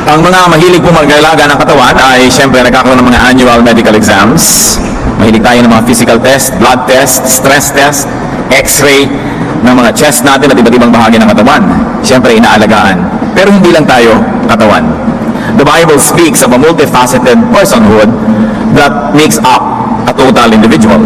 Ang mga mahilig po mag-alaga ng katawan ay siyempre nagkakaroon ng mga annual medical exams. Mahilig tayo ng mga physical test, blood test, stress test, x-ray ng mga chest natin at iba't ibang bahagi ng katawan. Siyempre inaalagaan. Pero hindi lang tayo katawan. The Bible speaks of a multifaceted personhood that makes up a total individual.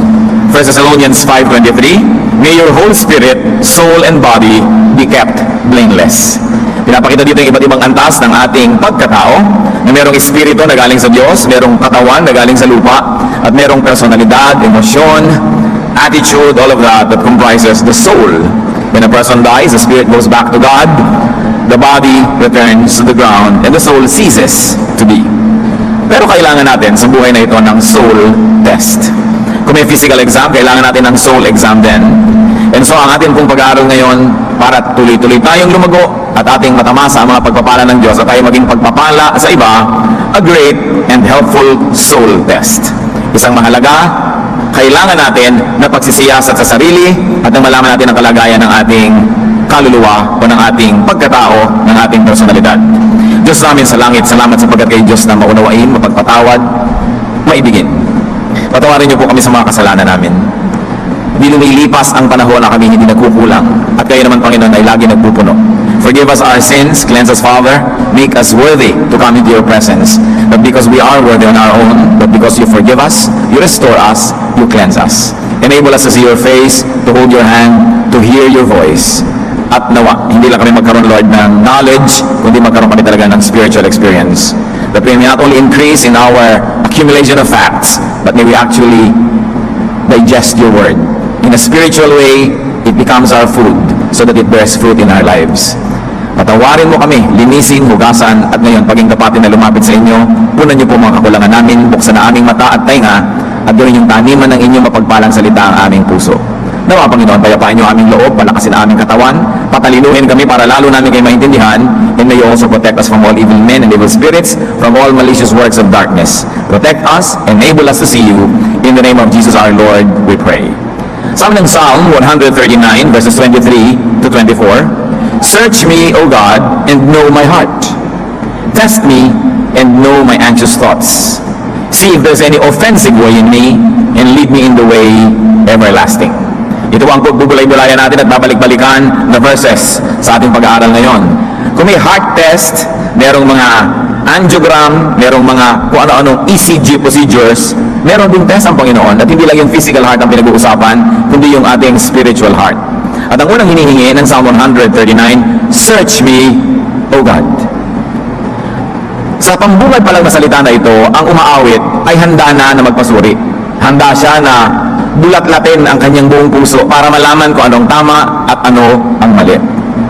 1 Thessalonians 5:23, may your whole spirit, soul, and body be kept blameless. Pinapakita dito yung iba't ibang antas ng ating pagkatao, na merong espiritu na galing sa Diyos, merong katawan na galing sa lupa, at merong personalidad, emosyon, attitude, all of that comprises the soul. When a person dies, the spirit goes back to God, the body returns to the ground, and the soul ceases to be. Pero kailangan natin sa buhay na ito ng soul test. Kung may physical exam, kailangan natin ng soul exam din. And so ang atin pong pag-aaral ngayon, para tuloy-tuloy tayong lumago at ating matamasa ang mga pagpapala ng Diyos at tayo maging pagpapala sa iba, a great and helpful soul test. Isang mahalaga, kailangan natin na pagsisiyasat sa sarili at nang malaman natin ang kalagayan ng ating kaluluwa o ng ating pagkatao, ng ating personalidad. Diyos namin sa langit, salamat sapagkat kay Diyos na maunawain, mapagpatawad, maibigin. Patawarin niyo po kami sa mga kasalanan namin. Hindi lumilipas ang panahon na kami hindi nagkukulang at kayo naman, Panginoon, ay lagi nagpupuno. Forgive us our sins, cleanse us, Father, make us worthy to come into your presence. Not because we are worthy on our own, but because you forgive us, you restore us, you cleanse us. Enable us to see your face, to hold your hand, to hear your voice. At nawa, hindi lang kami magkaroon, Lord, ng knowledge, kundi magkaroon kami talaga ng spiritual experience. That we may not only increase in our accumulation of facts, but may we actually digest your word. In a spiritual way, it becomes our food so that it bears fruit in our lives. Patawarin mo kami, linisin, hugasan, at ngayon, paging tapatin na lumapit sa inyo, punan niyo po mga kakulangan namin, buksan na aming mata at tainga, at gawin yung taniman ng inyong mapagpalang salita ang aming puso. Nawa, Panginoon, payapain niyo aming loob, palakasin ang aming katawan, patalinuhin kami para lalo namin kayo maintindihan, and may you also protect us from all evil men and evil spirits, from all malicious works of darkness. Protect us, enable us to see you. In the name of Jesus our Lord, we pray. Sabi ng Psalm 139, verses 23 to 24, search me, O God, and know my heart. Test me and know my anxious thoughts. See if there's any offensive way in me, and lead me in the way everlasting. Ito ang pagbubulay-bulayan natin at babalik-balikan na verses sa ating pag-aaral ngayon. Kung may heart test, merong mga angiogram, merong mga kung ano-anong ECG procedures, meron din test ang Panginoon at hindi lang yung physical heart ang pinag-uusapan, kundi yung ating spiritual heart. At ang unang hinihingi ng Psalm 139, search me, O God. Sa pambungad pa lang na salita na ito, ang umaawit ay handa na magpasuri. Handa siya na bulat-latin ang kanyang buong puso para malaman kung anong tama at ano ang mali.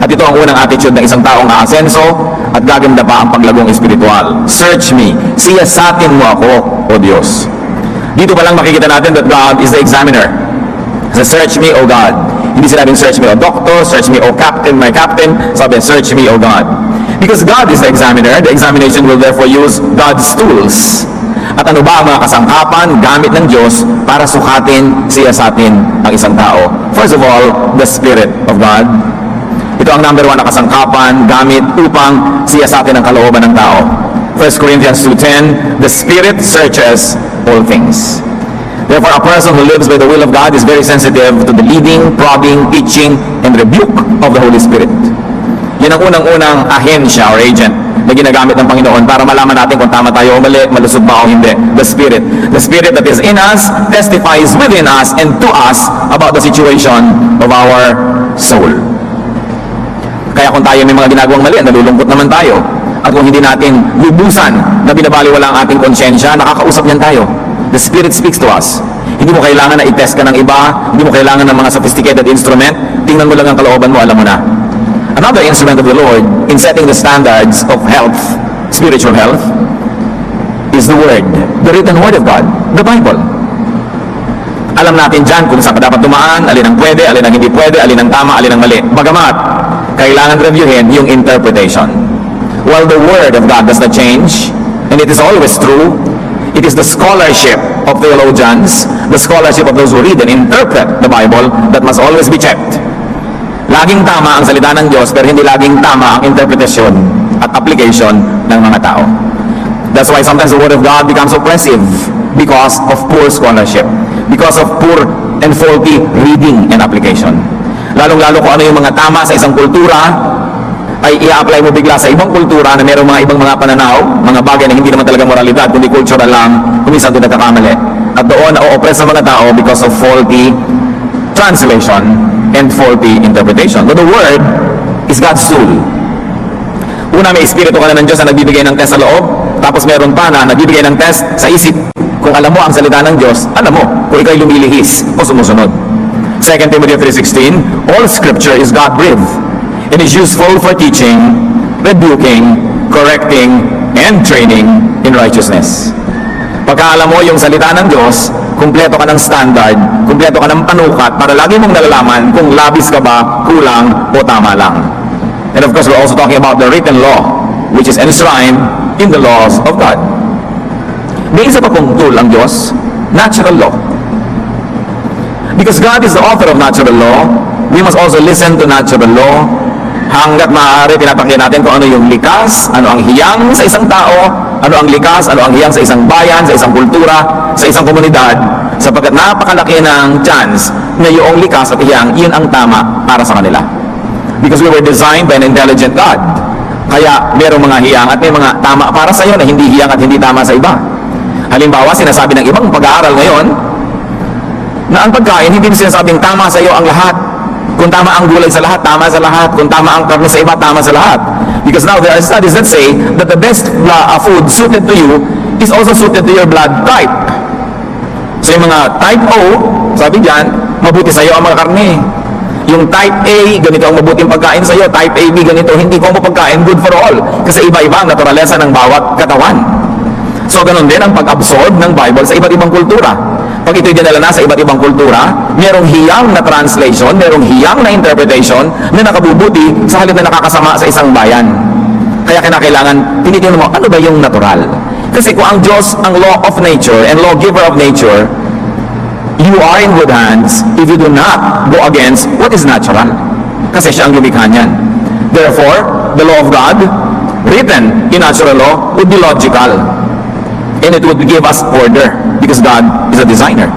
At ito ang unang attitude ng isang taong aasenso at gaganda pa ang paglagong espiritual. Search me. Siyasatin mo ako, O Diyos. Dito pa lang makikita natin that God is the examiner. So, search me, O God. Hindi sinabing search me, O Doctor, search me, O Captain, my Captain. Sabi, search me, O God. Because God is the examiner, the examination will therefore use God's tools. At ano ba ang mga kasangkapan gamit ng Diyos para sukatin, siyasatin ang isang tao? First of all, the Spirit of God. Ito ang number one na kasangkapan gamit upang siyasatin ang kalooban ng tao. 1 Corinthians 2:10, the Spirit searches all things. Therefore, a person who lives by the will of God is very sensitive to the leading, prodding, teaching, and rebuke of the Holy Spirit. Yan ang unang-unang ahensya or agent na ginagamit ng Panginoon para malaman natin kung tama tayo o mali, malusog ba o hindi. The Spirit. The Spirit that is in us testifies within us and to us about the situation of our soul. Kaya kung tayo may mga ginagawang mali, nalulungkot naman tayo. At kung hindi natin lubusan na binabaliwala ang ating konsyensya, nakakausap niyan tayo. The Spirit speaks to us. Hindi mo kailangan na i-test ka ng iba, hindi mo kailangan ng mga sophisticated instrument, tingnan mo lang ang kalooban mo, alam mo na. Another instrument of the Lord in setting the standards of health, spiritual health, is the Word, the written Word of God, the Bible. Alam natin dyan kung saan ka dapat dumaan, alin ang pwede, alin ang hindi pwede, alin ang tama, alin ang mali. Bagamat, kailangan reviewin yung interpretation. While the Word of God does not change, and it is always true, it is the scholarship of theologians, the scholarship of those who read and interpret the Bible that must always be checked. Laging tama ang salita ng Diyos, pero hindi laging tama ang interpretasyon at application ng mga tao. That's why sometimes the Word of God becomes oppressive because of poor scholarship, because of poor and faulty reading and application. Lalong-lalo kung ano yung mga tama sa isang kultura, ay i-apply mo bigla sa ibang kultura na mayroong mga ibang mga pananaw, mga bagay na hindi naman talaga moralidad, kundi cultural lang, kuminsan doon nagkakamali. At doon na-oppress sa mga tao because of faulty translation and faulty interpretation. But the Word is God's tool. Una, may espiritu ka na ng Diyos na nagbibigay ng test sa loob, tapos meron pa na nagbibigay ng test sa isip. Kung alam mo ang salita ng Diyos, alam mo kung ikaw'y lumilihis o sumusunod. 2 Timothy 3:16, all scripture is God-breathed and is useful for teaching, rebuking, correcting, and training in righteousness. Pagka alam mo yung salita ng Diyos, kumpleto ka ng standard, kumpleto ka ng panukat para lagi mong nalalaman kung labis ka ba, kulang, o tama lang. And of course, we're also talking about the written law, which is enshrined in the laws of God. May isa pa pong tool ang Diyos, natural law. Because God is the author of natural law, we must also listen to natural law. Hanggat maaari, pinapakita natin kung ano yung likas, ano ang hiyang sa isang tao, ano ang likas, ano ang hiyang sa isang bayan, sa isang kultura, sa isang komunidad, sapagkat napakalaki ng chance na yung likas at hiyang, yun ang tama para sa kanila. Because we were designed by an intelligent God. Kaya merong mga hiyang at may mga tama para sa iyo na hindi hiyang at hindi tama sa iba. Halimbawa, sinasabi ng ibang pag-aaral ngayon na ang pagkain, hindi sinasabing tama sa iyo ang lahat. Kung tama ang gulay sa lahat, tama sa lahat. Kung tama ang karne sa iba, tama sa lahat. Because now there are studies that say that the best food suited to you is also suited to your blood type. So yung mga type O, sabi dyan, mabuti sa iyo ang mga karne. Yung type A, ganito ang mabuting pagkain sa iyo. Type AB, ganito, hindi ko pagkain, good for all. Kasi iba-iba ang naturalesa ng bawat katawan. So ganun din ang pag-absorb ng Bible sa iba't ibang kultura. Pag ito'y dinala na sa iba't ibang kultura, merong hiyang na translation, merong hiyang na interpretation na nakabubuti sa halip na nakakasama sa isang bayan. Kaya kinakailangan, tinitingnan mo, ano ba yung natural? Kasi kung ang Diyos, ang law of nature and lawgiver of nature, you are in good hands if you do not go against what is natural. Kasi siya ang lumikha niyan. Therefore, the law of God, written in natural law, would be logical. And it would give us order because God is a designer.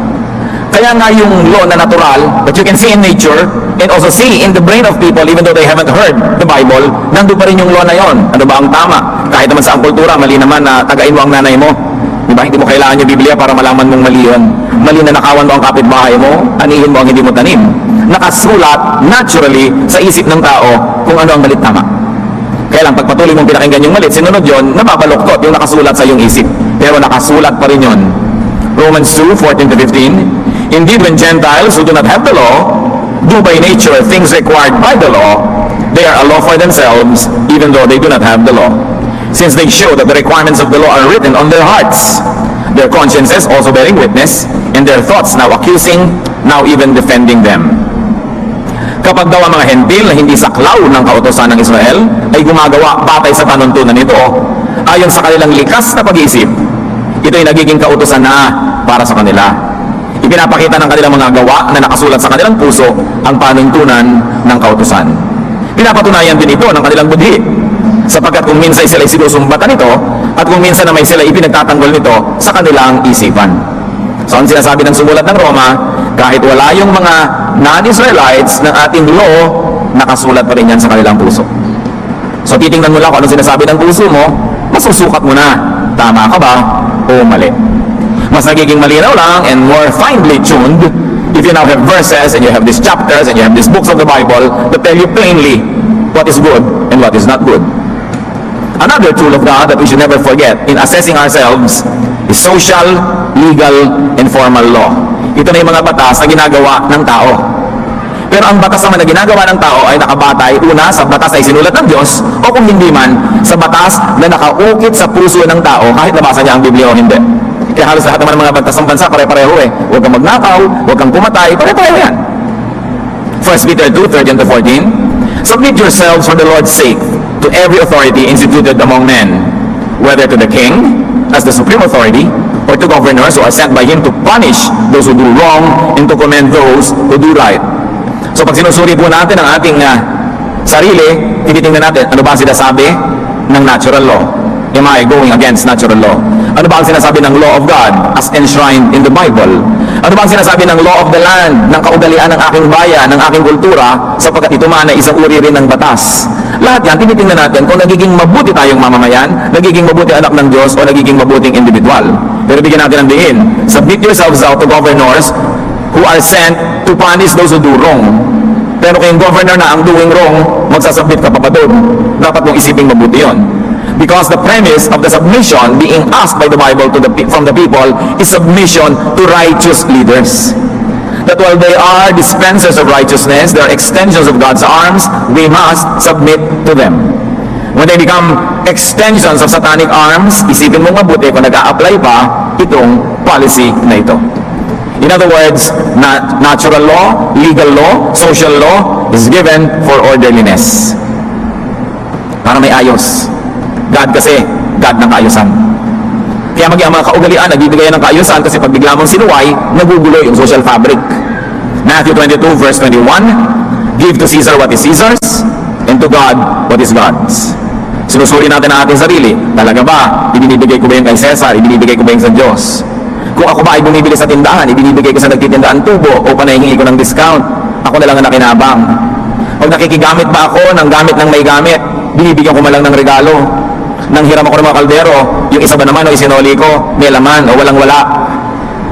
Kaya nga yung law na natural that you can see in nature and also see in the brain of people even though they haven't heard the Bible, nandun pa rin yung law na yon. Ano ba ang tama? Kahit naman sa ang kultura, mali naman na tagain mo ang nanay mo. Diba? Hindi mo kailangan yung Biblia para malaman mong mali yun. Mali na nakawan mo ang kapitbahay mo, anihin mo ang hindi mo tanim. Nakasulat naturally sa isip ng tao kung ano ang malit tama. Kaya lang, pag patuloy mong pinakinggan yung malit, sinunod yun, nababaluktot yung nakasulat sa iyong isip. Pero nakasulat pa rin yun. Romans 2:14-15, indeed, when Gentiles who do not have the law do by nature things required by the law, they are a law for themselves, even though they do not have the law. Since they show that the requirements of the law are written on their hearts, their consciences also bearing witness, and their thoughts now accusing, now even defending them. Kapag daw ang mga hentil na hindi saklaw ng kautosan ng Israel ay gumagawa batay sa panuntunan nito, ayon sa kanilang likas na pag-iisip, ito ay nagiging kautosan na para sa kanila. Ipinapakita ng kanilang mga gawa na nakasulat sa kanilang puso ang panuntunan ng kautosan. Pinapatunayan din ito ng kanilang budhi, sapagkat kung minsan sila sinusumbatan nito at kung minsan naman sila ipinagtatanggol nito sa kanilang isipan. So ang sinasabi ng sumulat ng Roma, kahit wala yung mga non-Israelites ng ating law, nakasulat pa rin yan sa kanilang puso. So titingnan mo lang kung anong sinasabi ng puso mo, masusukat mo na, tama ka ba o mali. Mas nagiging malinaw lang and more finely tuned if you now have verses and you have these chapters and you have these books of the Bible that tell you plainly what is good and what is not good. Another tool of God that we should never forget in assessing ourselves is social, legal, and formal law. Ito na yung mga batas na ginagawa ng tao. Pero ang batas naman na ginagawa ng tao ay nakabatay una sa batas na isinulat ng Diyos o kung hindi man sa batas na nakaukit sa puso ng tao kahit nabasa niya ang Biblia o hindi. Kaya halos lahat naman ng mga batas ng bansa pare-pareho eh. Huwag kang magnakaw, huwag kang pumatay, pare-pareho yan. 1 Peter 2:13-14, submit yourselves for the Lord's sake to every authority instituted among men, whether to the king as the supreme authority or to governors who are sent by him to punish those who do wrong and to commend those who do right. So pag sinusuri po natin ang ating sarili, tinitingnan natin, ano ba ang sinasabi ng natural law? Am I going against natural law? Ano ba ang sinasabi ng law of God as enshrined in the Bible? Ano ba ang sinasabi ng law of the land, ng kaugalian ng aking bayan, ng aking kultura, sapagkat ito man ay isang uri rin ng batas? Lahat yan, tinitingnan natin kung nagiging mabuti tayong mamamayan, nagiging mabuti anak ng Diyos, o nagiging mabuting individual. Pero bigyan natin ng diin. Submit yourselves out to governors who are sent to punish those who do wrong. Pero kung yung governor na ang doing wrong, magsasubmit ka pa ba doon? Dapat mong isiping mabuti yun. Because the premise of the submission being asked by the Bible from the people is submission to righteous leaders. That while they are dispensers of righteousness, they are extensions of God's arms, we must submit to them. When they become extensions of satanic arms, isipin mong mabuti kung nag-a-apply pa itong policy na ito. In other words, natural law, legal law, social law is given for orderliness. Para may ayos. God kasi, God ng kaayusan. Kaya mga kaugalian, nagbibigay ng kaayusan kasi pag bigla mong sinuway, nagugulo yung social fabric. Matthew 22 verse 21, give to Caesar what is Caesar's, and to God what is God's. Sinusuri natin ang ating sarili. Talaga ba? Ibinibigay ko ba yung kay Cesar? Ibinibigay ko ba yung sa Diyos? Kung ako ba ay bumibili sa tindahan, ibinibigay ko sa nagtitindaan tubo o panahingi ko ng discount, ako na lang ang nakinabang. Pag nakikigamit ba ako ng gamit ng may gamit, binibigyan ko man lang ng regalo. Nang hiram ako ng mga kaldero, yung isa ba naman o isinoli ko, may laman o walang wala.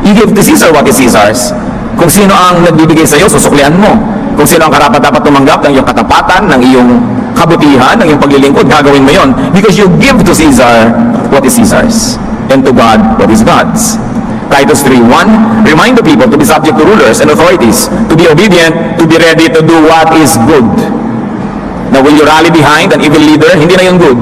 You give to Caesar what is Caesar's. Kung sino ang nagbibigay sa iyo, susuklian mo. Kung sino ang karapat-dapat tumanggap ng iyong katapatan, ng iyong kabutihan, ng iyong paglilingkod, gagawin mo yon. Because you give to Caesar what is Caesar's, and to God what is God's. Titus 3:1, remind the people to be subject to rulers and authorities, to be obedient, to be ready to do what is good. Now, when you rally behind an evil leader, hindi na yung good.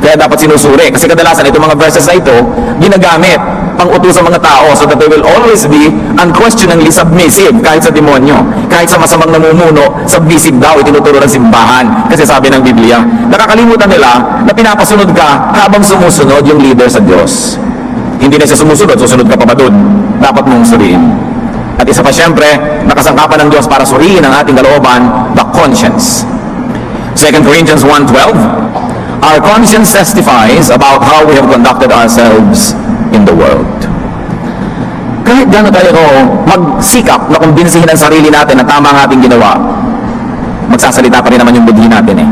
Kaya dapat sinusuri. Kasi kadalasan, itong mga verses na ito, ginagamit pang utos sa mga tao so that they will always be unquestioningly submissive kahit sa demonyo. Kahit sa masamang namumuno, submissive daw, itinuturo ng simbahan. Kasi sabi ng Biblia, nakakalimutan nila na pinapasunod ka habang sumusunod yung leader sa Diyos. Hindi na siya sumusunod, susunod ka pa ba doon? Dapat mong suriin. At isa pa siyempre, nakasangkapan ng Diyos para suriin ang ating kalooban, the conscience. 2 Corinthians 1:12, our conscience testifies about how we have conducted ourselves in the world. Kahit gano'n tayo magsikap na kumbinsihin ang sarili natin na tama ang ating ginawa, magsasalita pa rin naman yung budhi natin eh.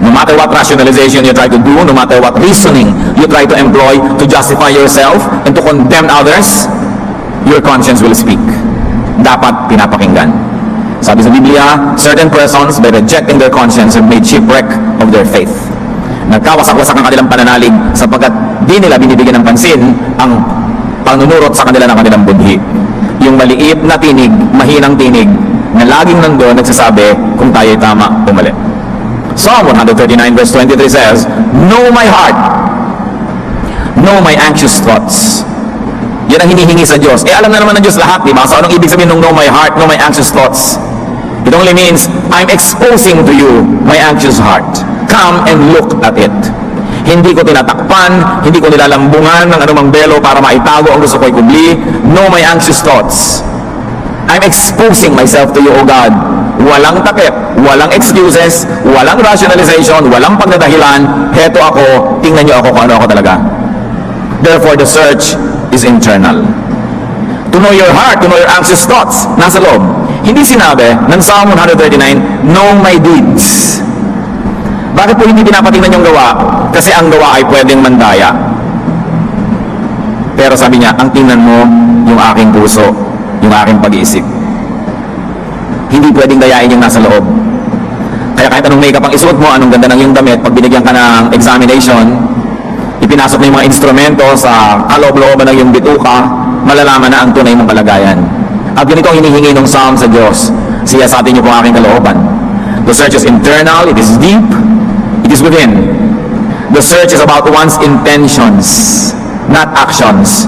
No matter what rationalization you try to do, no matter what reasoning you try to employ to justify yourself and to condemn others, your conscience will speak. Dapat pinapakinggan. Sabi sa Biblia, certain persons, by rejecting their conscience, have made shipwreck of their faith. Nagkawasak-wasak ang kanilang pananalig sapagkat di nila binibigyan ng pansin ang panunurot sa kanila ng kanilang budhi. Yung maliit na tinig, mahinang tinig, na laging nandoon nagsasabi kung tayo'y tama o mali. Psalm 139 verse 23 says, know my heart, know my anxious thoughts. Yan ang hinihingi sa Diyos. Alam na naman ng Diyos lahat, di ba? So anong ibig sabihin ng know my heart, know my anxious thoughts? It only means, I'm exposing to you my anxious heart. Come and look at it. Hindi ko tinatakpan, hindi ko nilalambungan ng anumang belo para maitago ang gusto ko'y kubli. Know my anxious thoughts. I'm exposing myself to you, O God. Walang takip, walang excuses, walang rationalization, walang pagdadahilan. Heto ako, tingnan niyo ako kung ano ako talaga. Therefore, the search is internal. To know your heart, to know your anxious thoughts, nasa loob. Hindi sinabi ng Psalm 139, know my deeds. Bakit po hindi pinapatingnan yung gawa? Kasi ang gawa ay pwedeng mandaya. Pero sabi niya, ang tingnan mo yung aking puso, yung aking pag-iisip. Hindi pwedeng dayain yung nasa loob. Kaya kahit anong makeup ang isuot mo, anong ganda ng yung damit, pag binigyan ka ng examination, ipinasok na yung mga instrumento sa kaloob-looban ng yung bituka, malalaman na ang tunay mong kalagayan. At ganito ang hinihingi ng Psalm sa Diyos. Siya sa atin niyo po ang aking kalooban. The search is internal, it is deep, it is within. The search is about one's intentions, not actions,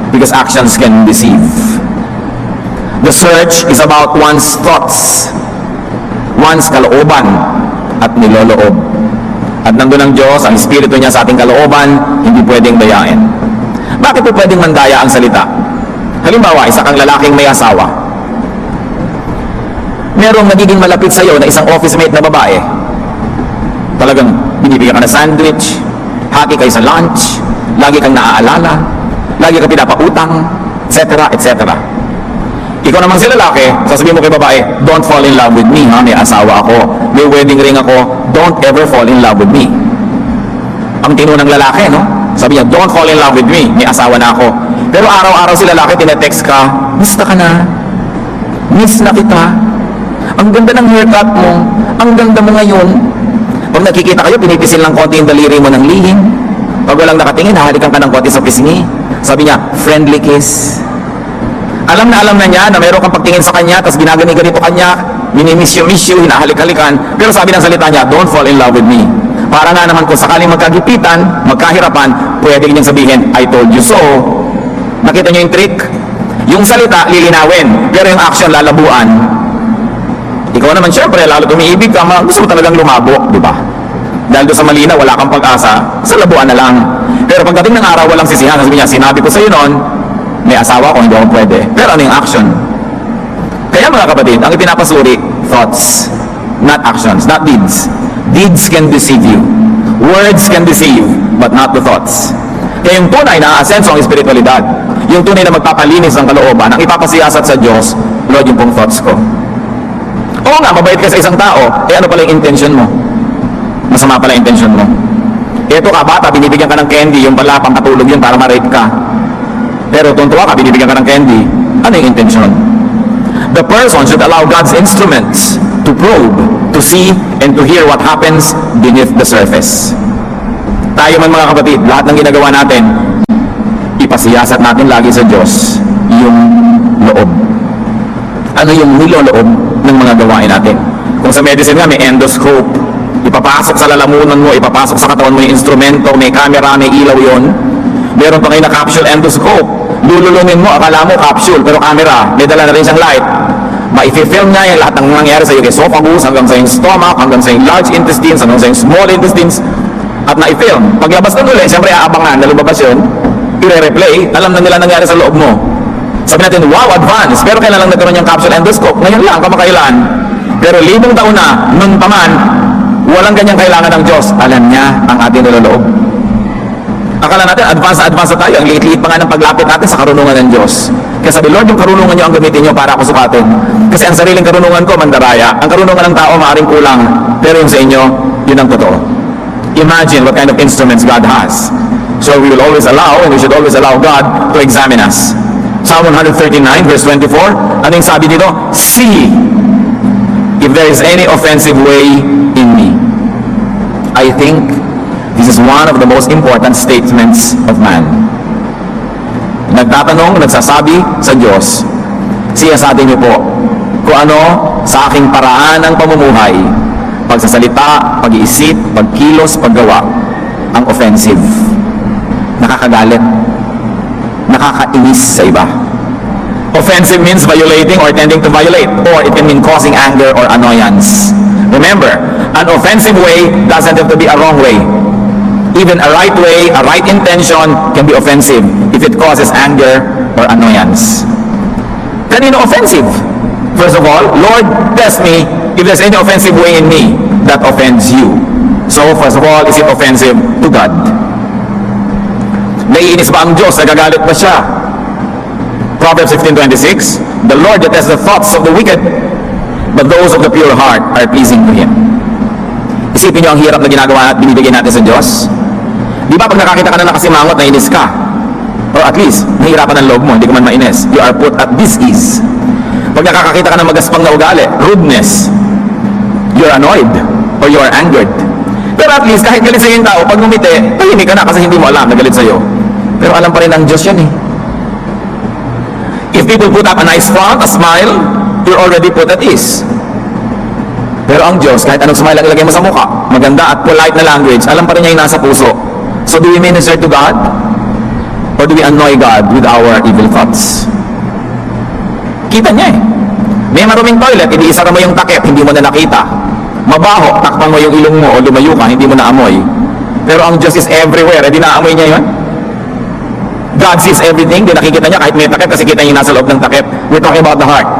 because actions can deceive. The search is about one's thoughts, one's kalooban at niloloob. At nandun ang Diyos, ang Espiritu niya sa ating kalooban, hindi pwedeng dayain. Bakit po pwedeng mandaya ang salita? Halimbawa, isa kang lalaking may asawa. Merong nagiging malapit sa iyo na isang office mate na babae. Talagang binibigyan ka na sandwich, hati kayo sa lunch, lagi kang naaalala, lagi kang pinapautang, etc. etc. Ikaw naman si lalaki, sasabihin mo kay babae, don't fall in love with me, ha? May asawa ako, may wedding ring ako, don't ever fall in love with me. Ang tino ng lalaki, no? Sabi niya, don't fall in love with me, may asawa na ako. Pero araw-araw si lalaki, tinetext ka, miss na ka na, miss na kita, ang ganda ng haircut mo, ang ganda mo ngayon. Pag nakikita kayo, pinipisil ng konti yung daliri mo ng lihim. Pag walang nakatingin, hahalikan ka ng konti sa pisngi. Sabi niya, friendly kiss. Alam na niya na mayroon kang pagtingin sa kanya, tapos ginagani-ganito kanya, minimiss you, hinahalik-halikan. Pero sabi ng salita niya, don't fall in love with me. Para nga naman kung sakaling magkagipitan, magkahirapan, pwede niyang sabihin, I told you so. Nakita niyo yung trick? Yung salita, lilinawin, pero yung action, lalabuan. Ikaw naman, syempre, lalo tumiibig ka, gusto mo talagang lumabo, di ba? Dahil doon sa malina, wala kang pag-asa, sa labuan na lang. Pero pagdating ng araw, walang sisihan, sabi niya, sinabi ko sa'yo noon, may asawa ko, hindi ako pwede. Pero ano yung action? Kaya mga kapatid, ang ipinapasuri, thoughts, not actions, not deeds. Deeds can deceive you. Words can deceive, but not the thoughts. Kaya yung tunay na aasenso ang espiritualidad, yung tunay na magpapalinis ng kalooban, ang ipapasiyasat sa Diyos, Lord, yung pong thoughts ko. Oo nga, mabait ka sa isang tao, ano pala yung intention mo? Masama pala yung intention mo. Eto ka, bata, binibigyan ka ng candy, yung pala, pampatulog yun para ma-rape ka. Pero tuntua ka, binibigyan ka ng candy, ano yung intention? The person should allow God's instruments to probe, to see, and to hear what happens beneath the surface. Tayo man mga kapatid, lahat ng ginagawa natin, ipasiyasat natin lagi sa Diyos yung loob. Ano yung niloloob ng mga gawain natin? Kung sa medicine nga, may endoscope, ipapasok sa lalamunan mo, ipapasok sa katawan mo yung instrumento, may camera, may ilaw yon. Meron pa kayo na capsule endoscope. Lululunin mo, akala mo capsule, pero camera, may dala na rin siyang light. Ma-film niya yung lahat ng nangyayari sa yung esophagus, hanggang sa yung stomach, hanggang sa yung large intestines, hanggang sa yung small intestines, at na-film. Paglabas nun ulit, siyempre aabangan na lumabas yun, i-replay, alam na nila nangyari sa loob mo. Sabi natin, wow, advance. Pero kailan lang nagkaroon yung capsule endoscope? Ngayon lang, kamakailan. Pero 5,000 taon na, nun pa man, walang ganyang kailangan ng Diyos. Alam niya ang ating niloloob. Akala natin, advance na tayo. Ang liit-liit pa nga ng paglapit natin sa karunungan ng Diyos. Kaya sabi, Lord, yung karunungan niyo ang gamitin niyo para ako sukatin. Kasi ang sariling karunungan ko, mandaraya. Ang karunungan ng tao, maaaring kulang. Pero yung sa inyo, yun ang totoo. Imagine what kind of instruments God has. So we will always allow, and we should always allow God to examine us. Psalm 139 verse 24, ano yung sabi dito? See if there is any offensive way in me. I think this is one of the most important statements of man. Nagtatanong, nagsasabi sa Diyos, siyasatin niyo po kung ano sa aking paraan ng pamumuhay, pagsasalita, pag-iisip, pagkilos, paggawa, ang offensive. Nakakagalit. Nakakainis sa iba. Offensive means violating or tending to violate, or it can mean causing anger or annoyance. Remember, an offensive way doesn't have to be a wrong way. Even a right way, a right intention can be offensive if it causes anger or annoyance. Kanino offensive? First of all, Lord, test me if there's any offensive way in me that offends you. So, first of all, is it offensive to God? Naiinis ba ang Diyos? Nagagalit ba siya? Proverbs 15:26, the Lord detests the thoughts of the wicked, but those of the pure heart are pleasing to Him. Isipin niyo ang hirap na ginagawa at binibigay natin sa Diyos. Di ba pag nakakita ka na nakasimangot, nainis ka? Or at least, nahihirapan ang loob mo, hindi ka man mainis. You are put at this ease. Pag nakakakita ka ng magaspang na ugali, rudeness, you're annoyed or you are angered. Pero at least, kahit galit sa'yo yung tao, pag ngumiti, tahimik ka na kasi hindi mo alam na galit sa'yo. Pero alam pa rin ng Diyos yan eh. If people put up a nice front, a smile, you're already put at ease. Pero ang Diyos, kahit anong smile ang ilagay mo sa mukha, maganda at polite na language, alam pa rin niya yung nasa puso. So do we minister to God? Or do we annoy God with our evil thoughts? Kita niya eh. May maruming toilet, iniisara mo yung takip, hindi mo na nakita. Mabaho, takpan mo yung ilong mo o lumayo ka, hindi mo na amoy. Pero ang Diyos is everywhere, di naamoy niya yun? God sees everything, di nakikita niya kahit may takip kasi kita niya nasa loob ng takip. We're talking about the heart.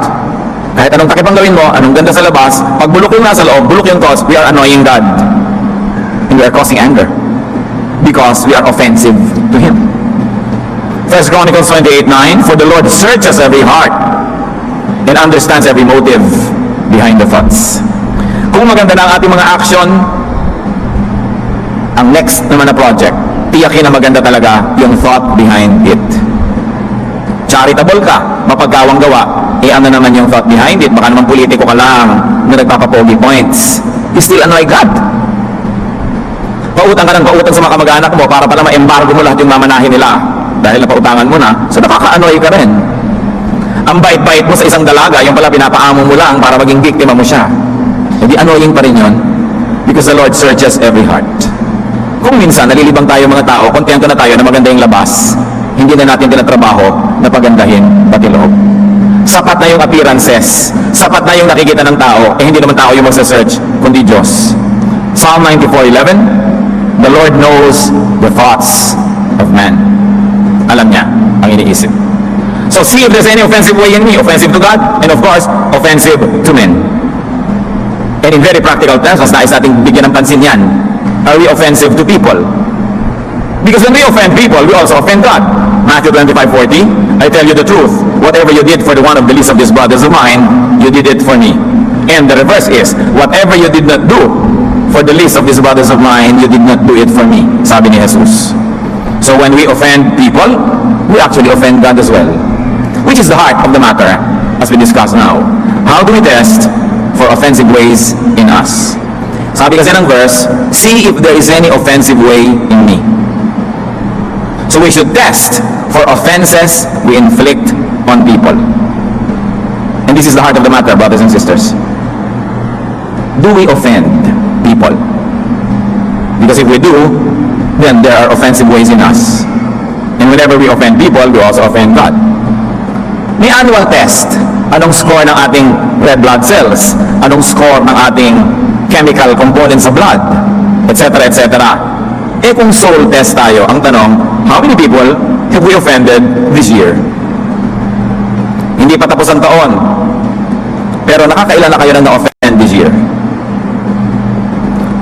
Kahit anong takip ang gawin mo, anong ganda sa labas, pag bulok yung nasa loob, bulok yung thoughts, we are annoying God. and we are causing anger because we are offensive to Him. 1 Chronicles 28:9, for the Lord searches every heart and understands every motive behind the thoughts. Kung maganda na ang ating mga action, ang next naman na project, tiyakin na maganda talaga yung thought behind it. Charitable ka, mapagkawang gawa, ano naman yung thought behind it? Baka naman politiko ka lang na nagpapapogi points. You still annoy God. Pautang ka ng pautang sa mga kamag-anak mo para pala ma-embargo mo lahat yung mamanahin nila dahil napautangan mo na, so nakaka-annoy ka rin. Ang bait-bait mo sa isang dalaga, yung pala pinapaamo mo lang para maging biktima mo siya. Hindi annoying pa rin yun because the Lord searches every heart. Kung minsan nalilibang tayo mga tao, kontento na tayo na maganda yung labas, hindi na natin tinatrabaho na pagandahin pati loob. Sapat na yung appearances, sapat na yung nakikita ng tao, hindi naman tao yung magsa-search, kundi Diyos. Psalm 94:11, the Lord knows the thoughts of man. Alam niya ang iniisip. So see if there's any offensive way in me, offensive to God, and of course, offensive to men. And in very practical terms, mas nais natin bigyan ng pansin yan. Are we offensive to people? Because when we offend people, we also offend God. Matthew 25:40, I tell you the truth, whatever you did for the one of the least of these brothers of mine, you did it for me. And the reverse is, whatever you did not do for the least of these brothers of mine, you did not do it for me. Sabi ni Jesus. So when we offend people, we actually offend God as well. Which is the heart of the matter, as we discuss now. How do we test for offensive ways in us? Sabi kasi ng verse, see if there is any offensive way in me. So we should test for offenses we inflict on people. And this is the heart of the matter, brothers and sisters. Do we offend people? Because if we do, then there are offensive ways in us. And whenever we offend people, we also offend God. May annual test. Anong score ng ating red blood cells? Anong score ng ating chemical components sa blood? Etc. etc. Eh kung soul test tayo, ang tanong, how many people have we offended this year? Hindi pa tapos ang taon. Pero nakakailan na kayo na na-offend this year?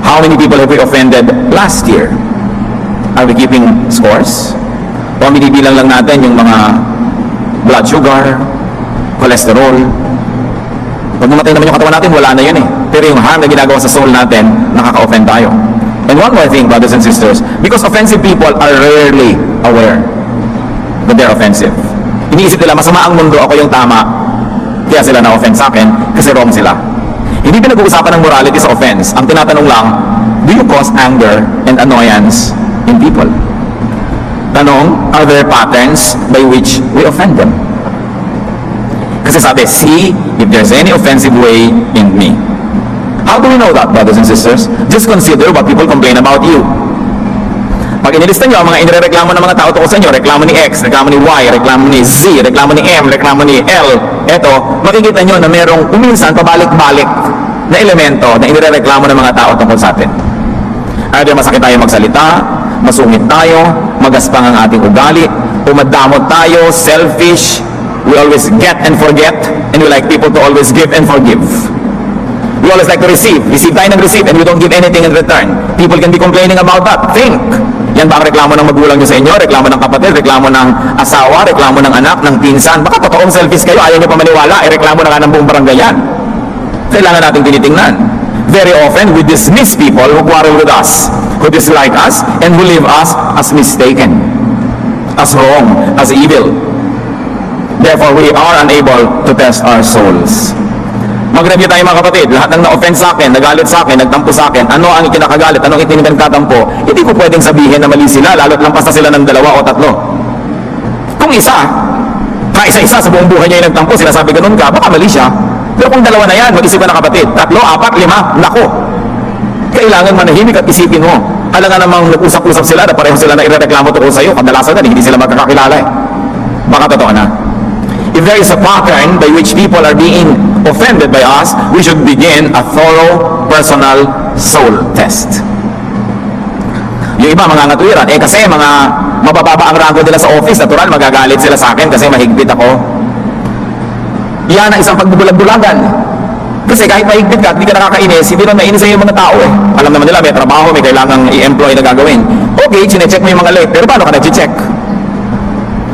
How many people have we offended last year? Are we keeping scores? O binibilang lang natin yung mga blood sugar, cholesterol? Pag namatay naman yung katawan natin, wala na yun eh. Pero yung harm na ginagawa sa soul natin, nakaka-offend tayo. And one more thing, brothers and sisters, because offensive people are rarely aware that they're offensive. Iniisip nila, masama ang mundo, ako yung tama, kaya sila na-offend sa akin, kasi wrong sila. Hindi pinag-uusapan ng morality sa offense. Ang tinatanong lang, do you cause anger and annoyance in people? Tanong, are there patterns by which we offend them? Kasi sabi, see if there's any offensive way in me. How do we know that, brothers and sisters? Just consider what people complain about you. Pag inilista nyo ang mga inireklamo ng mga tao tungkol sa inyo, reklamo ni X, reklamo ni Y, reklamo ni Z, reklamo ni M, reklamo ni L, eto, makikita nyo na merong uminsan pabalik-balik na elemento na inireklamo ng mga tao tungkol sa atin. Either masakit tayo magsalita, masungit tayo, magaspang ang ating ugali, umadamot tayo, selfish, we always get and forget, and we like people to always give and forgive. We always like to receive. Receive tayo ng receive and we don't give anything in return. People can be complaining about that. Think. Yan ba ang reklamo ng magulang nyo sa inyo? Reklamo ng kapatid? Reklamo ng asawa? Reklamo ng anak? Ng pinsan? Baka totoong selfish kayo. Ayaw nyo pa maniwala. Reklamo na nga ng buong barangay yan. Kailangan natin tinitingnan. Very often, we dismiss people who quarrel with us, who dislike us, and who leave us as mistaken, as wrong, as evil. Therefore, we are unable to test our souls. Mag-review tayo mga kapatid, lahat ng na-offense sa akin, nagalit sa akin, nagtampo sa akin, ano ang ikinakagalit, anong itinigkatampo, hindi ko pwedeng sabihin na mali sila, lalo't lampas na sila ng 2 o 3. Kung isa, isa sa buong buhay niya yung nagtampo, sinasabi ganun ka, baka mali siya. Pero kung 2 na yan, mag-isip ka na kapatid, 3, 4, 5, nako. Kailangan manahimik at isipin mo. Alam nga namang nag-usap-usap sila na pareho sila na irereklamo tungkol sa'yo, kadalasan na hindi sila magkakakilala eh. Baka totoo na. If there is a pattern by which people are being offended by us, we should begin a thorough personal soul test. Yung iba mga ngatuwiran, kasi mga mabababa ang rango nila sa office, natural magagalit sila sa akin kasi mahigpit ako. Yan ang isang pagbubulag-bulagan. Kasi kahit mahigpit ka at hindi ka nakakainis, hindi naman mainis sa'yo yung mga tao eh. Alam naman nila, may trabaho, may kailangang i-employ na gagawin. Okay, chinecheck mo yung mga late, pero paano ka nag-check?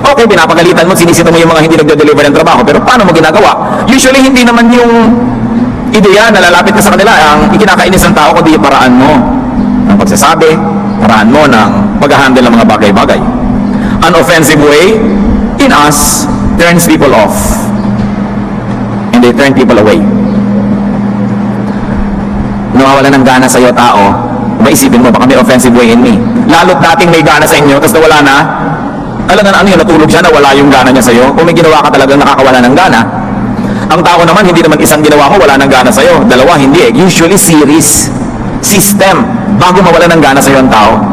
Okay, pinapagalitan mo, sinisita mo yung mga hindi nagde-deliver ng trabaho, pero paano mo ginagawa? Usually, hindi naman yung ideya na lalapit ka sa kanila ang ikinakainis ng tao, kundi yung paraan mo ng pagsasabi, paraan mo ng pag-handle ng mga bagay-bagay. An offensive way in us turns people off and they turn people away. Nawawala ng gana sa'yo tao, maisipin mo baka may offensive way in me. Lalo't dating may gana sa inyo, tapos nawala na, alam na ano yun, natulog siya, nawala yung gana niya sa'yo. Kung may ginawa ka talagang nakakawala ng gana. Ang tao naman, hindi naman isang ginawa mo, wala ng gana sa'yo. Dalawa, hindi eh. Usually series, system, bago mawala ng gana sa'yo ang tao.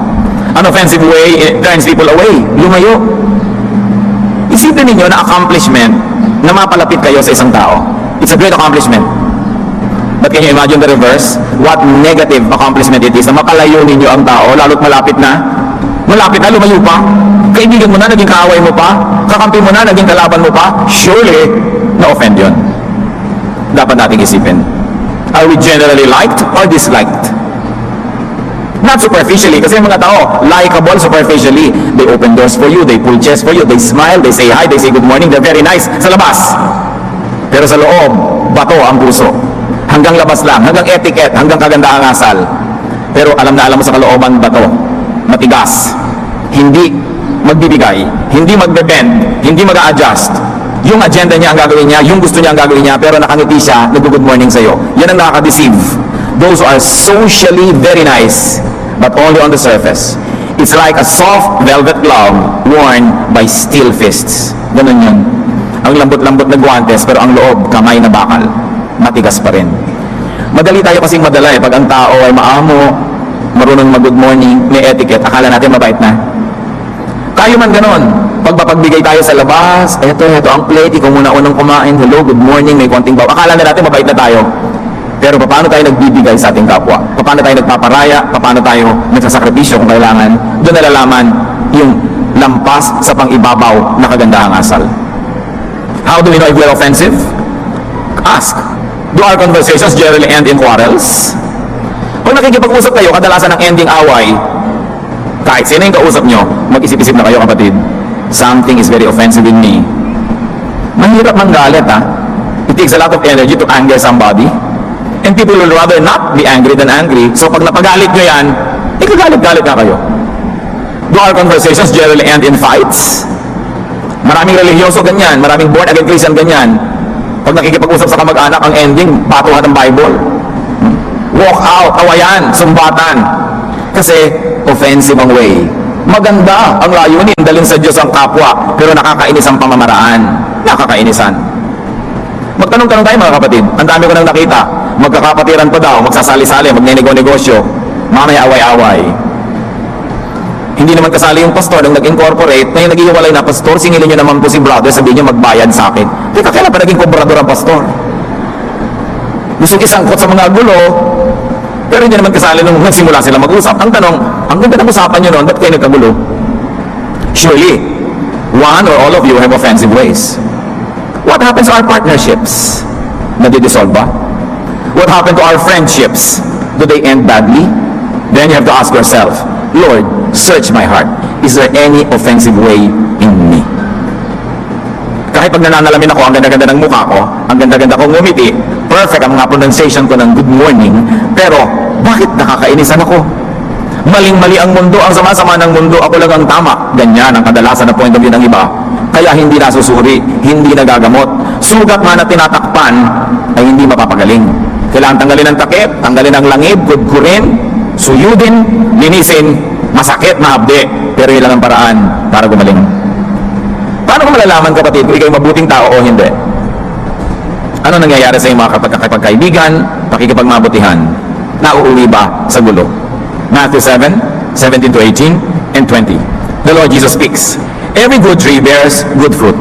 An offensive way, it turns people away. Lumayo. Isipin ninyo na accomplishment na mapalapit kayo sa isang tao. It's a great accomplishment. But can you imagine the reverse? What negative accomplishment it is na mapalayo ninyo ang tao, lalo't malapit na, lumayo pa. Kaibigan mo na, naging kaaway mo pa. Kakampi mo na, naging kalaban mo pa. Surely, na-offend yun. Dapat nating isipin. Are we generally liked or disliked? Not superficially, kasi yung mga tao, likable superficially. They open doors for you, they pull chairs for you, they smile, they say hi, they say good morning, they're very nice sa labas. Pero sa loob, bato ang puso. Hanggang labas lang, hanggang etiquette, hanggang kagandaang asal. Pero alam mo sa kalooban bato. Matigas. Hindi magbibigay, hindi magbe-bend, hindi mag-a-adjust. Yung agenda niya ang gagawin niya, yung gusto niya ang gagawin niya, pero nakangiti siya, nag-good morning sa'yo. Yan ang nakaka-deceive. Those who are socially very nice, but only on the surface. It's like a soft velvet glove worn by steel fists. Ganun yun. Ang lambot-lambot na guwantes, pero ang loob, kamay na bakal. Matigas pa rin. Madali tayo kasing madala eh. Pag ang tao ay maamo, marunong mag-good morning, may etiquette, akala natin mabait na. Tayo man ganon. Pagpapagbigay tayo sa labas, eto ang plate, ikaw muna unang kumain, hello, good morning, may konting baw. Akala na natin mabait na tayo. Pero paano tayo nagbibigay sa ating kapwa? Paano tayo nagpaparaya? Paano tayo nagsasakripisyo kung kailangan? Doon nalalaman yung lampas sa pang-ibabaw na kagandahang asal. How do we know if we're offensive? Ask. Do our conversations generally end in quarrels? Kung nakikipag-usap kayo, kadalasan ng ending away, kahit sino yung kausap nyo, mag-isip-isip na kayo kapatid. Something is very offensive in me. Mahirap manggalit ha. It takes a lot of energy to anger somebody. And people will rather not be angry than angry. So pag napagalit nyo yan, ikagalit-galit na kayo. Do our conversations generally end in fights? Maraming religyoso ganyan, maraming born again Christian ganyan. Pag nakikipag-usap sa kamag-anak, ang ending, patuhan ng Bible. Walk out, awayan, sumbatan. Kasi offensive ang way. Maganda ang layunin, dalhin sa Diyos ang kapwa, pero nakakainis ang pamamaraan. Nakakainisan. Magtanong-tanong tayo mga kapatid. Ang dami ko nang nakita. Magkakapatiran pa daw, magsasali-sali, magnenego-negosyo. Mamaya away-away. Hindi naman kasali yung pastor nang nag-incorporate, na yung nag-iwalay na pastor, singilin nyo naman po si brother, sabihin nyo magbayad sa akin. Teka, kailan pa naging kobrador ang pastor? Gusto isangkot sa mga gulo, pero hindi naman kasali nung nagsimula sila mag-usap. Ang tanong, ang ganda ng usapan nyo noon, ba't kayo nagkagulo? Surely, one or all of you have offensive ways. What happens to our partnerships? Nadi-dissolve ba? What happened to our friendships? Do they end badly? Then you have to ask yourself, Lord, search my heart. Is there any offensive way in me? Kahit pag nananalamin ako, ang ganda-ganda ng mukha ko, ang ganda-ganda kong ngumiti, perfect ang mga pronunciation ko ng good morning, pero bakit nakakainisan ako? Maling-mali ang mundo, ang sama-sama ng mundo, ako lang ang tama. Ganyan ang kadalasan na point of view ng iba. Kaya hindi nasusuri, hindi nagagamot. Sugat man na tinatakpan, ay hindi mapapagaling. Kailangan tanggalin ang takip, tanggalin ang langib, kudkurin, suyudin, linisin, masakit, mahabdi. Pero yun lang ang paraan para gumaling. Paano ko malalaman kapatid kung ikaw mabuting tao o hindi? Ano nangyayari sa iyong mga kapagkaibigan, pakikipagmabutihan? Nauuli ba sa gulo? Matthew 7, 17 to 18 and 20. The Lord Jesus speaks. Every good tree bears good fruit,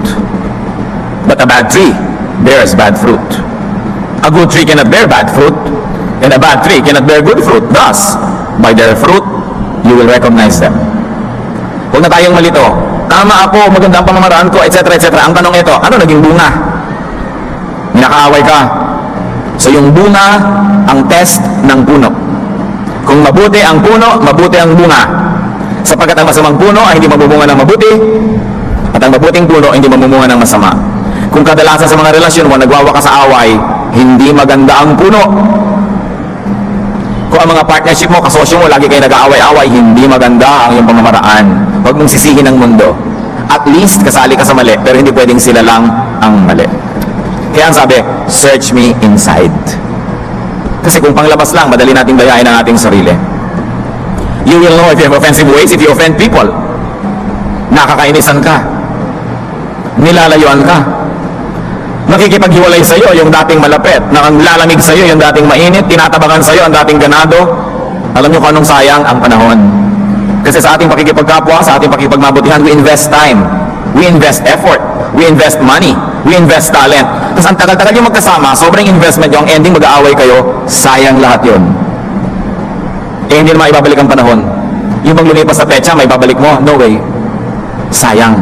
but a bad tree bears bad fruit. A good tree cannot bear bad fruit, and a bad tree cannot bear good fruit. Thus, by their fruit, you will recognize them. Huwag na tayong malito. Tama ako, maganda ang pamamaraan ko, etc. etc. Ang tanong ito, ano naging bunga? Nakaaway ka. So yung bunga, ang test ng puno. Kung mabuti ang puno, mabuti ang bunga. Sapagkat ang masamang puno ay hindi mabumunga ng mabuti, at ang mabuting puno ay hindi mamumunga ng masama. Kung kadalasan sa mga relasyon mo nagwawakas sa away, hindi maganda ang puno. Kung ang mga partnership mo, kasosyo mo, lagi kayo nag-aaway-away, hindi maganda ang iyong pamamaraan. Huwag mong sisihin ang mundo. At least, kasali ka sa mali, pero hindi pwedeng sila lang ang mali. Kaya ang sabi, search me inside. Kasi kung panglabas lang, madali nating dayain ang ating sarili. You will know if you have offensive ways, if you offend people. Nakakainisan ka. Nilalayuan ka. Nakikipaghiwalay sa iyo yung dating malapit. Nanglalamig sa iyo yung dating mainit. Tinatabakan sa iyo ang dating ganado. Alam niyo kung anong sayang ang panahon. Kasi sa ating pakikipagkapwa, sa ating pakikipagmabutihan, we invest time. We invest effort. We invest money. We invest talent. Tapos ang tagal-tagal yung magkasama, sobrang investment yung ending, mag-aaway kayo, sayang lahat yun. Eh hindi naman ibabalik ang panahon. Yung bang lumipas sa petsa, may babalik mo? No way. Sayang.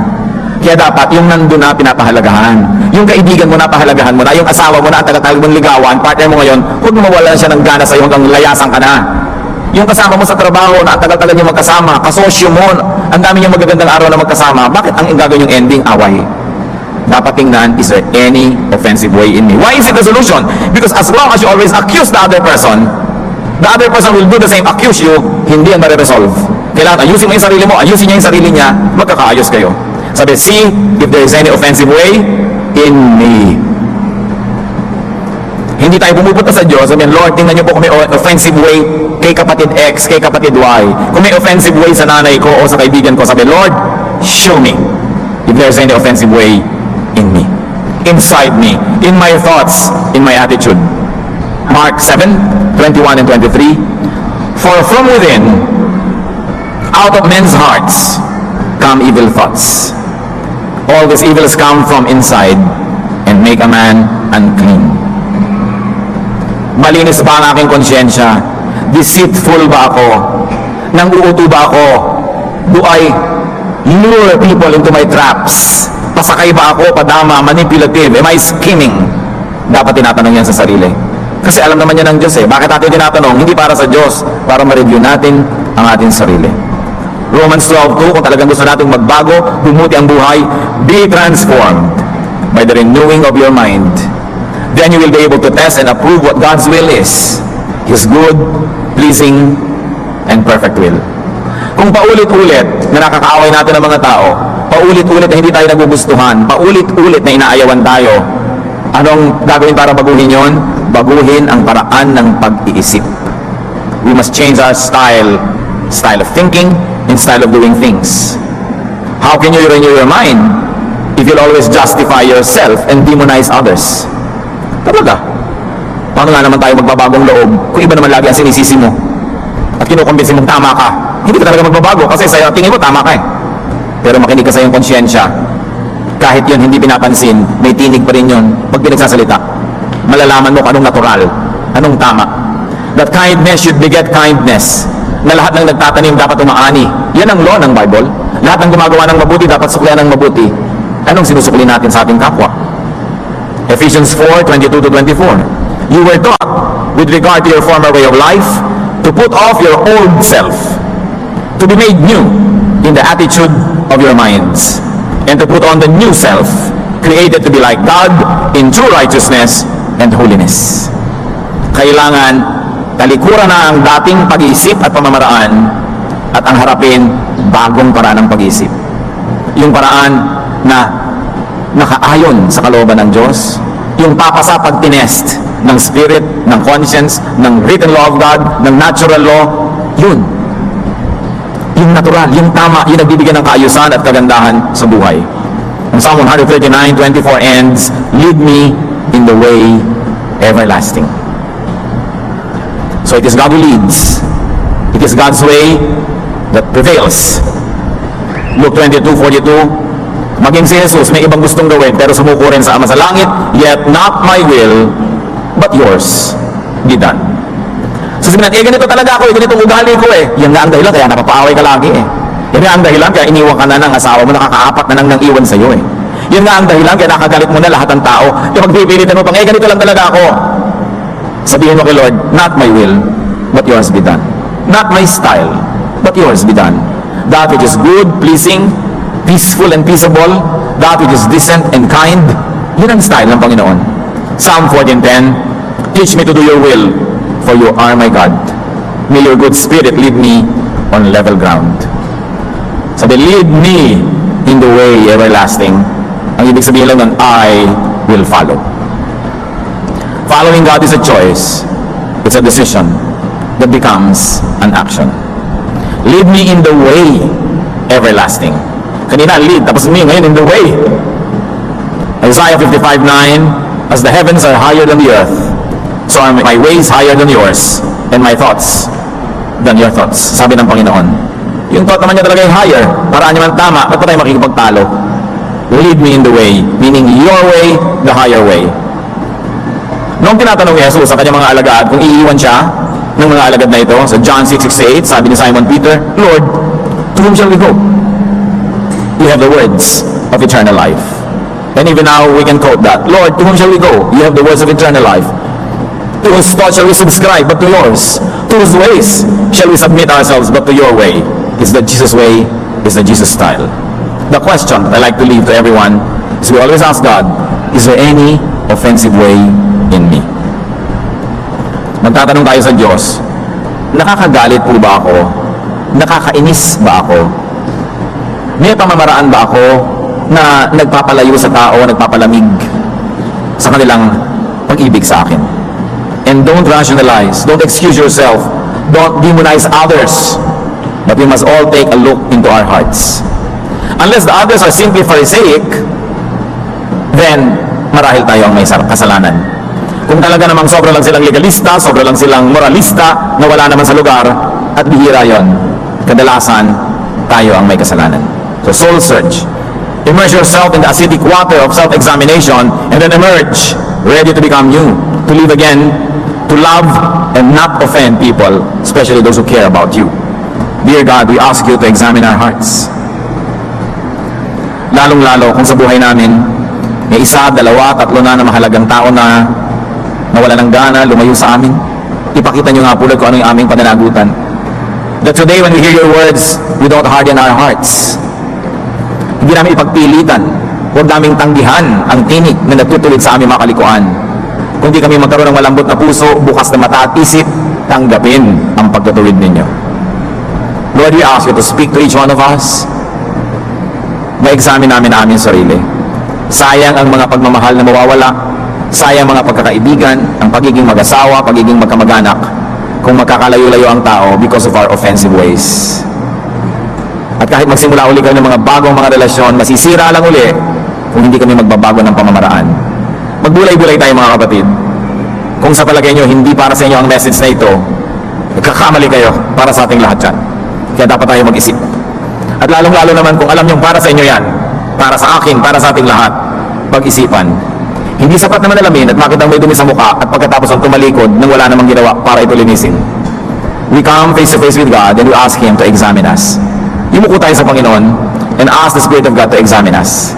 Kaya dapat yung nandun na pinapahalagahan. Yung kaibigan mo na pahalagahan mo na, yung asawa mo na ang tagal-tagal mong ligawan, partner mo ngayon, huwag mawalan siya ng gana sa iyo hanggang layasan ka na. Yung kasama mo sa trabaho na ang tagal-tagal niyo magkasama, kasosyo mo, ang dami niyong magagandang araw na magkasama, bakit ang gagawin yung ending? Away. Dapat tingnan, is there any offensive way in me? Why is it the solution? Because as long as you always accuse the other person will do the same, accuse you, hindi yan mariresolve. Kailangan ayusin mo yung sarili mo, ayusin niya yung sarili niya, magkakaayos kayo. Sabi, see if there is any offensive way in me. Hindi tayo pumupunta sa Diyos, sabihin, Lord, tingnan niyo po kung may offensive way kay kapatid X, kay kapatid Y. Kung may offensive way sa nanay ko o sa kaibigan ko, sabi, Lord, show me if there is any offensive way in me, inside me, in my thoughts, in my attitude. Mark 7:21 and 23. For from within, out of men's hearts, come evil thoughts. All these evils come from inside and make a man unclean. Malinis ba ang aking konsyensya? Deceitful ba ako? Nang-uuto ba ako? Do I lure people into my traps? Pasakay ba ako? Padama? Manipulative? Am I scheming? Dapat tinatanong yan sa sarili. Kasi alam naman yan ng Diyos eh. Bakit natin tinatanong? Hindi para sa Diyos. Para ma-review natin ang ating sarili. Romans 12:2, kung talagang gusto nating magbago, bumuti ang buhay, be transformed by the renewing of your mind. Then you will be able to test and approve what God's will is. His good, pleasing, and perfect will. Kung paulit-ulit na nakakaaway natin ng mga tao, paulit-ulit na hindi tayo nagugustuhan, paulit-ulit na inaayawan tayo, anong gagawin para baguhin yon? Baguhin ang paraan ng pag-iisip. We must change our style of thinking, and style of doing things. How can you renew your mind if you'll always justify yourself and demonize others? Talaga. Paano nga naman tayo magbabagong loob kung iba naman lagi ang sinisisi mo at kinukumbinsi mong tama ka? Hindi ka talaga magbabago kasi sa tingin mo tama ka eh. Pero makinig ka sa iyong konsyensya. Kahit yun hindi pinapansin, may tinig pa rin yun pag pinagsasalita. Malalaman mo kung anong natural, anong tama. That kindness should beget kindness. Na lahat ng nagtatanim dapat umaani. Yan ang law ng Bible. Lahat ng gumagawa ng mabuti dapat suklian ng mabuti. Anong sinusukli natin sa ating kapwa? Ephesians 4:22-24. You were taught with regard to your former way of life to put off your old self, to be made new in the attitude of your minds, and to put on the new self, created to be like God in true righteousness and holiness. Kailangan talikuran na ang dating pag-iisip at pamamaraan at ang harapin bagong paraan ng pag-iisip. Yung paraan na nakaayon sa kalooban ng Diyos, yung papasa pag tinest ng spirit, ng conscience, ng written law of God, ng natural law, yun. Yung natural, yung tama, yung nagbibigyan ng kaayusan at kagandahan sa buhay. Ang Psalm 139:24 ends, lead me in the way everlasting. So it is God who leads. It is God's way that prevails. Luke 22:42, maging si Jesus may ibang gustong gawin pero sumuko rin sa Ama sa langit, yet not my will but yours be done. So sabihin natin, ganito talaga ako, ganitong ugali ko eh. Yan nga ang dahilan kaya napapaaway ka lagi eh. Yan nga ang dahilan kaya iniwan ka na ng asawa mo, nakakaapat na nang iwan sa'yo eh. Yan nga ang dahilan kaya nakagalit mo na lahat ng tao. Kaya magpipilitan mo pang, ganito lang talaga ako. Sabihin mo kay Lord, not my will, but yours be done. Not my style, but yours be done. That which is good, pleasing, peaceful and peaceable, that which is decent and kind, yun ang style ng Panginoon. Psalm 14:10, teach me to do your will, for you are my God. May your good spirit lead me on level ground. Sabi, lead me in the way everlasting. Ang ibig sabihin lang nun, I will follow. Following God is a choice. It's a decision that becomes an action. Lead me in the way everlasting. Kanina, lead. Tapos me, ngayon, in the way. Isaiah 55:9, as the heavens are higher than the earth, so are my ways higher than yours, and my thoughts than your thoughts. Sabi ng Panginoon. Yung thought naman niya talaga yung higher. Paraan niya man tama, ba't pa tayo makikipagtalo? Lead me in the way, meaning your way, the higher way. Noong tinatanong ni Jesus sa kanyang mga alagad kung iiwan siya ng mga alagad na ito, sa John 6:68, sabi ni Simon Peter, Lord, to whom shall we go? You have the words of eternal life. And even now we can quote that. Lord, to whom shall we go? You have the words of eternal life. To whose thoughts shall we subscribe but to yours? To whose ways shall we submit ourselves but to your way? Is the Jesus way? Is the Jesus style? The question I like to leave to everyone is we always ask God, is there any offensive way in me? Magtatanong tayo sa Diyos, nakakagalit po ba ako? Nakakainis ba ako? May pamamaraan ba ako na nagpapalayo sa tao, nagpapalamig sa kanilang pag-ibig sa akin? And don't rationalize, don't excuse yourself, don't demonize others, but we must all take a look into our hearts. Unless the others are simply Pharisaic, then marahil tayo ang may kasalanan. Kung talaga namang sobra lang silang legalista, sobra lang silang moralista, na wala naman sa lugar, at bihira yon, kadalasan tayo ang may kasalanan. So soul search. Immerse yourself in the acidic water of self-examination and then emerge, ready to become new, to live again, to love and not offend people, especially those who care about you. Dear God, we ask you to examine our hearts. Lalong-lalo kung sa buhay namin, may isa, dalawa, tatlo na mahalagang tao na nawala ng gana, lumayo sa amin. Ipakita nyo nga po kung ano yung aming pananagutan. That today when we hear your words, we don't harden our hearts. Hindi namin ipagpilitan. Huwag naming tanggihan ang tinig na nagtutulit sa aming mga kalikuan. Kundi kami magkaroon ng malambot na puso, bukas na mata at isip, tanggapin ang pagtutuwid ninyo. Lord, we ask you to speak to each one of us. Ma-examine namin ang aming sarili. Sayang ang mga pagmamahal na mawawala. Sayang mga pagkakaibigan, ang pagiging mag-asawa, pagiging magkamag-anak, kung magkakalayo-layo ang tao because of our offensive ways. At kahit magsimula uli kayo ng mga bagong mga relasyon, masisira lang uli kung hindi kami magbabago ng pamamaraan. Magbulay-bulay tayo mga kapatid. Kung sa palagay nyo, hindi para sa inyo ang message na ito, nagkakamali kayo para sa ating lahat yan. Kaya dapat tayo mag-isip. At lalong-lalo naman kung alam nyo para sa inyo yan, para sa akin, para sa ating lahat, pag-isipan. Hindi sapat naman alamin at makitang may dumi sa mukha at pagkatapos ang tumalikod nang wala namang ginawa para ito linisin. We come face to face with God and we ask Him to examine us. Yumuko tayo sa Panginoon and ask the Spirit of God to examine us.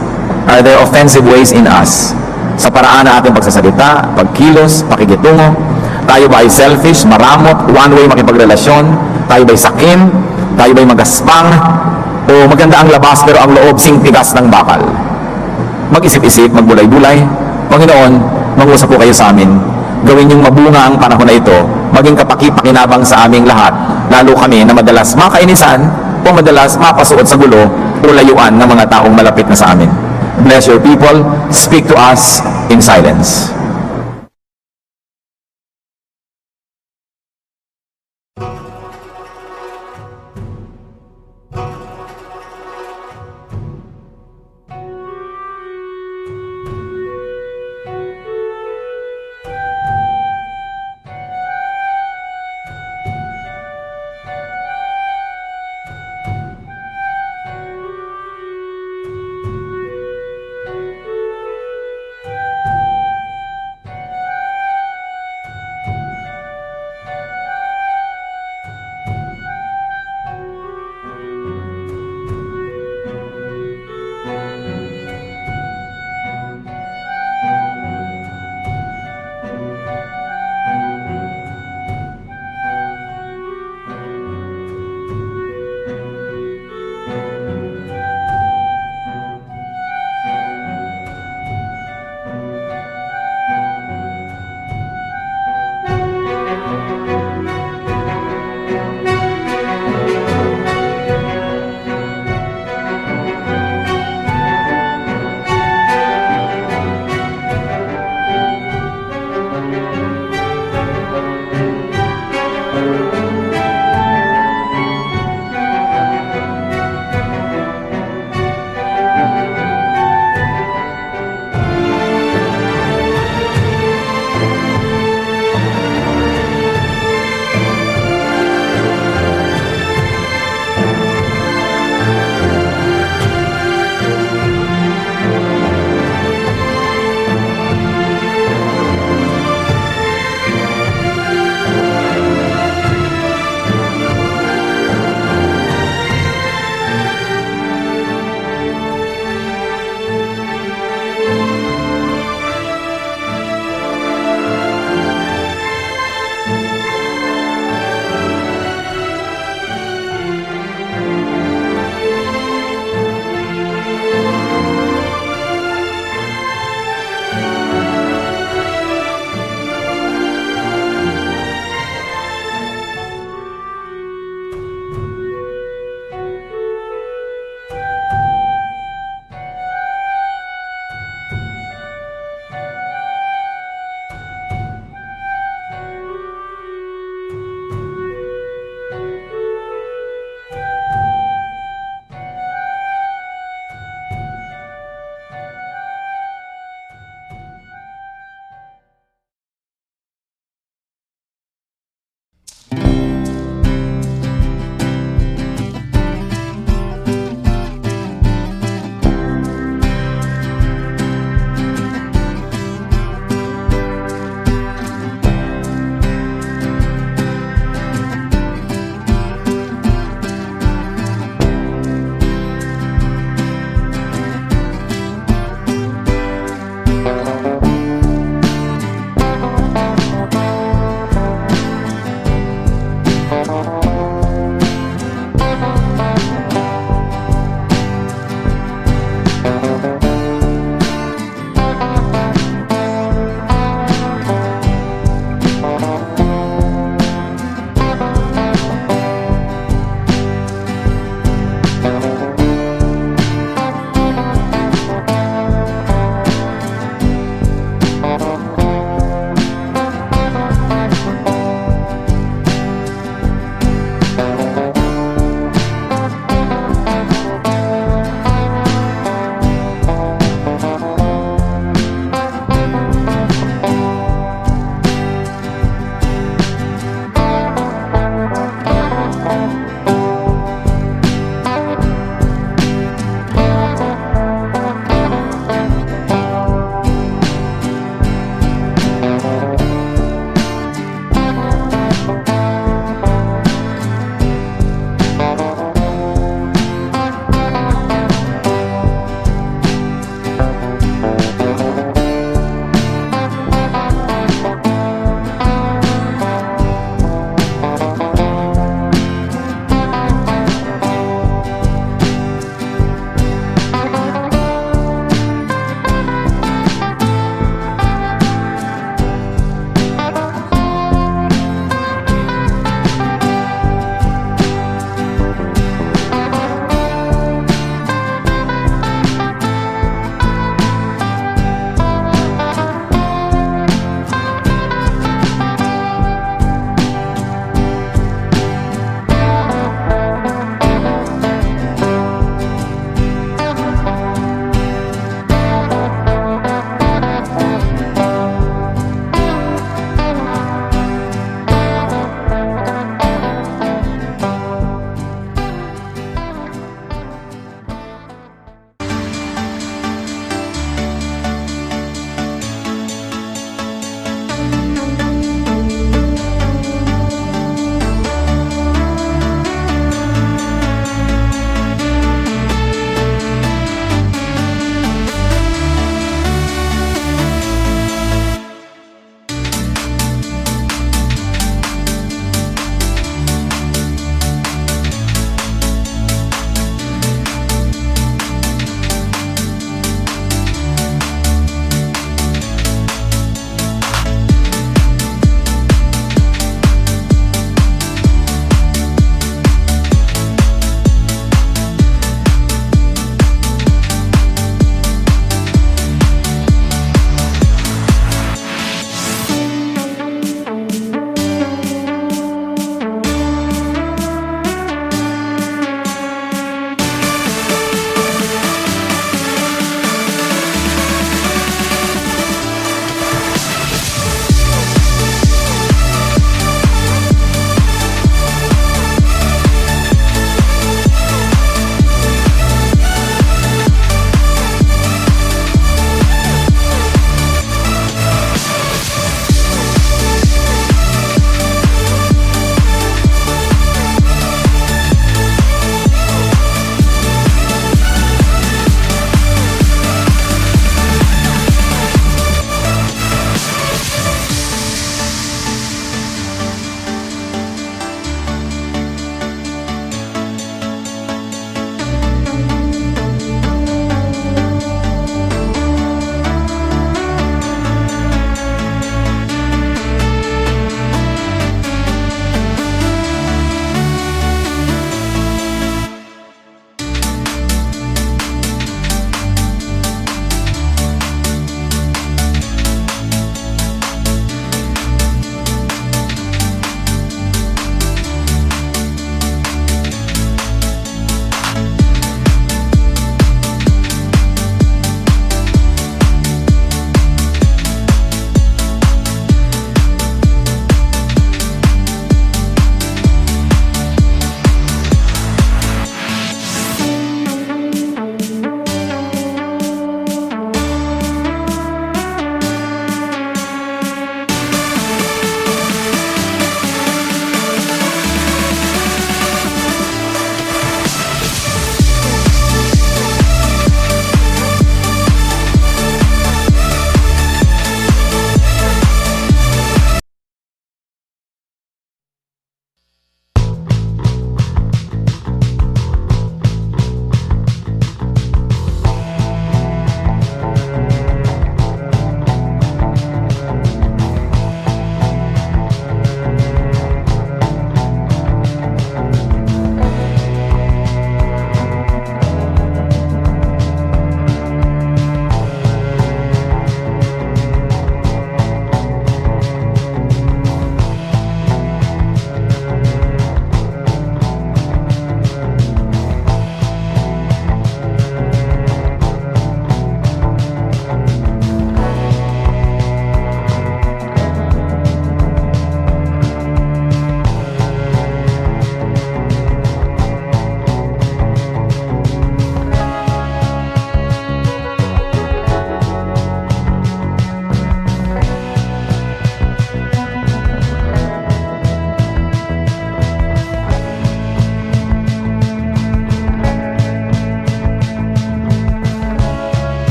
Are there offensive ways in us? Sa paraan na ating pagsasalita, pagkilos, pakikitungo, tayo ba ay selfish, maramot, one-way makipagrelasyon? Tayo ba'y sakim? Tayo ba'y magaspang? O maganda ang labas pero ang loob sing tigas ng bakal? Mag-isip-isip, magbulay-bulay. Panginoon, mag-usap po kayo sa amin. Gawin yung mabunga ang panahon na ito, maging kapaki-pakinabang sa aming lahat, lalo kami na madalas makainisan o madalas mapasuot sa gulo o layuan ng mga taong malapit na sa amin. Bless your people, speak to us in silence.